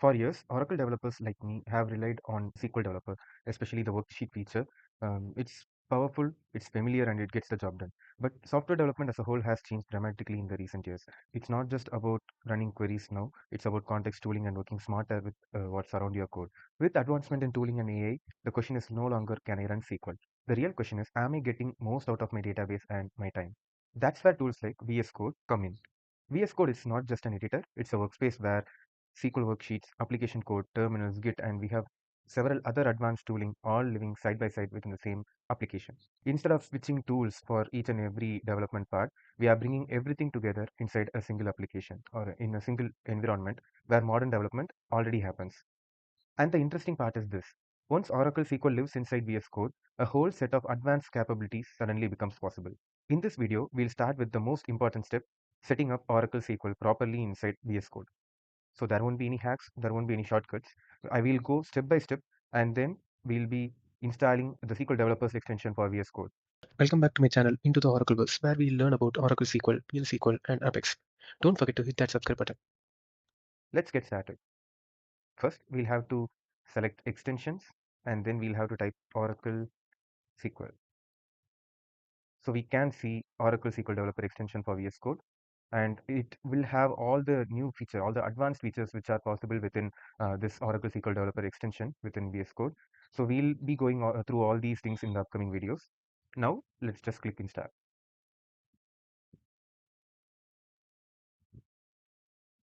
For years, Oracle developers like me have relied on SQL Developer, especially the worksheet feature. It's powerful, it's familiar, and it gets the job done. But software development as a whole has changed dramatically in the recent years. It's not just about running queries now, it's about context tooling and working smarter with what's around your code. With advancement in tooling and AI, the question is no longer can I run SQL? The real question is, am I getting most out of my database and my time? That's where tools like VS Code come in. VS Code is not just an editor, it's a workspace where SQL worksheets, application code, terminals, Git, and we have several other advanced tooling all living side by side within the same application. Instead of switching tools for each and every development part, we are bringing everything together inside a single application or in a single environment where modern development already happens. And the interesting part is this. Once Oracle SQL lives inside VS Code, a whole set of advanced capabilities suddenly becomes possible. In this video, we'll start with the most important step, setting up Oracle SQL properly inside VS Code. So there won't be any hacks, there won't be any shortcuts. I will go step by step and then we'll be installing the SQL Developers extension for VS Code. Welcome back to my channel Into the Oracleverse, where we learn about Oracle SQL, PL SQL, and Apex. Don't forget to hit that subscribe button. Let's get started. First, we'll have to select extensions and then we'll have to type Oracle SQL. So we can see Oracle SQL Developer extension for VS Code, and it will have all the new features, all the advanced features which are possible within this Oracle SQL Developer extension within VS Code. So we'll be going through all these things in the upcoming videos. Now let's just click install.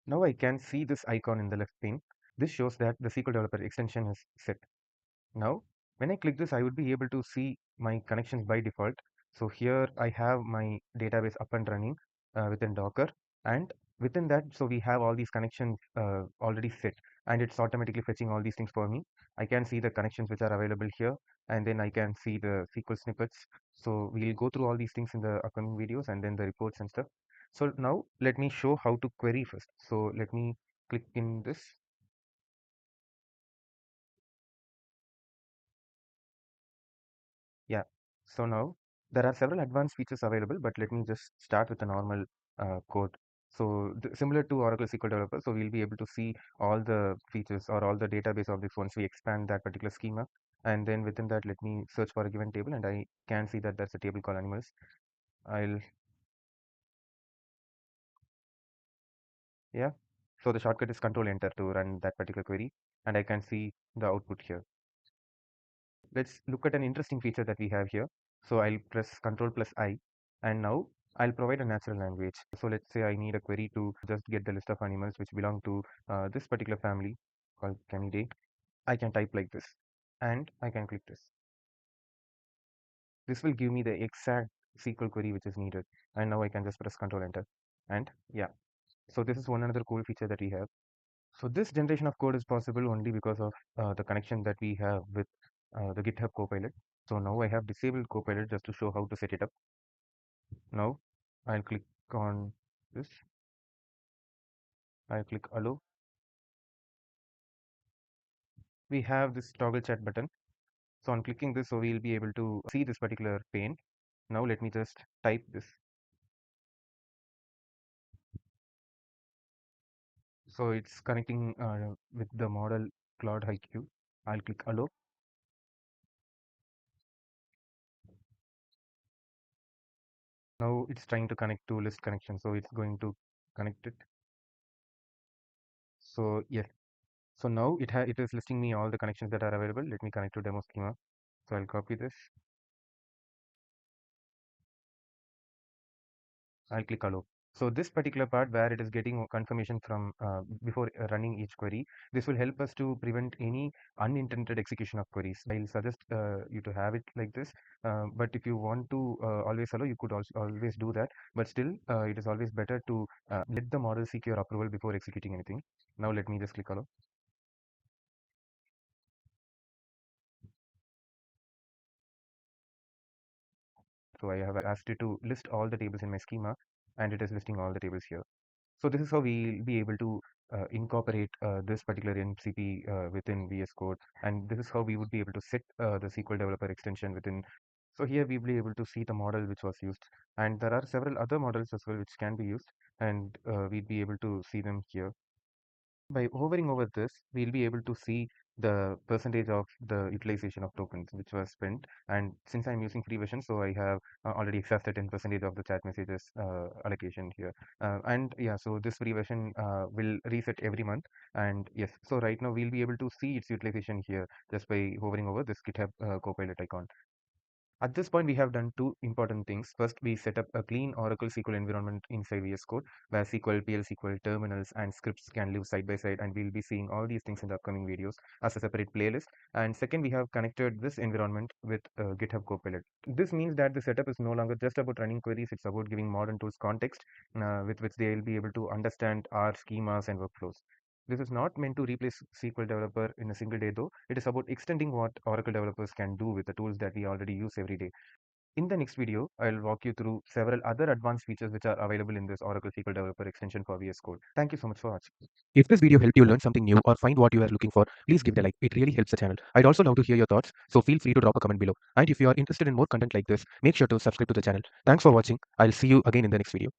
Now I can see this icon in the left pane. This shows that the SQL Developer extension is set. Now, when I click this, I would be able to see my connections by default. So here I have my database up and running within Docker, and within that, so we have all these connections already set, and it's automatically fetching all these things for me. I can see the connections which are available here, and then I can see the SQL snippets. So we'll go through all these things in the upcoming videos and then the reports and stuff. So now let me show how to query first. So let me click in this. Yeah, so now there are several advanced features available, but let me just start with the normal code. So similar to Oracle SQL Developer, so we'll be able to see all the features or all the database objects once we expand that particular schema. And then within that, let me search for a given table, and I can see that there's a table called animals. I'll, yeah. So the shortcut is Control Enter to run that particular query, and I can see the output here. Let's look at an interesting feature that we have here. So I'll press Control plus I, and now I'll provide a natural language. So let's say I need a query to just get the list of animals which belong to this particular family called Canidae. I can type like this, and I can click this. This will give me the exact SQL query which is needed, and now I can just press Control Enter, and yeah. So this is one another cool feature that we have. So this generation of code is possible only because of the connection that we have with the GitHub Copilot. So now I have disabled Copilot just to show how to set it up. Now I'll click on this. I'll click allow. We have this toggle chat button. So on clicking this, so we'll be able to see this particular pane. Now let me just type this. So it's connecting with the model Claude IQ. I'll click allow. Now it's trying to connect to list connection. So it's going to connect it. So yes. So now it is listing me all the connections that are available. Let me connect to demo schema. So I'll copy this. I'll click allow. So this particular part where it is getting confirmation from before running each query, this will help us to prevent any unintended execution of queries. I'll suggest you to have it like this. But if you want to always allow, you could also always do that. But still, it is always better to let the model seek your approval before executing anything. Now let me just click allow. So I have asked it to list all the tables in my schema, and it is listing all the tables here. So this is how we'll be able to incorporate this particular MCP within VS Code, and this is how we would be able to set the SQL Developer extension within. So here we'll be able to see the model which was used, and there are several other models as well which can be used, and we'd be able to see them here. By hovering over this, we'll be able to see the percentage of the utilization of tokens which was spent. And since I'm using free version, so I have already exhausted 10% of the chat messages allocation here. And yeah, so this free version will reset every month. And yes, so right now we'll be able to see its utilization here just by hovering over this GitHub Copilot icon. At this point, we have done two important things. First, we set up a clean Oracle SQL environment inside VS Code, where SQL, PL SQL, terminals, and scripts can live side by side, and we'll be seeing all these things in the upcoming videos as a separate playlist. And second, we have connected this environment with GitHub Copilot. This means that the setup is no longer just about running queries, it's about giving modern tools context with which they'll be able to understand our schemas and workflows. This is not meant to replace SQL Developer in a single day, though. It is about extending what Oracle developers can do with the tools that we already use every day. In the next video, I'll walk you through several other advanced features which are available in this Oracle SQL Developer Extension for VS Code. Thank you so much for watching. If this video helped you learn something new or find what you are looking for, please give it a like. It really helps the channel. I'd also love to hear your thoughts, so feel free to drop a comment below. And if you are interested in more content like this, make sure to subscribe to the channel. Thanks for watching. I'll see you again in the next video.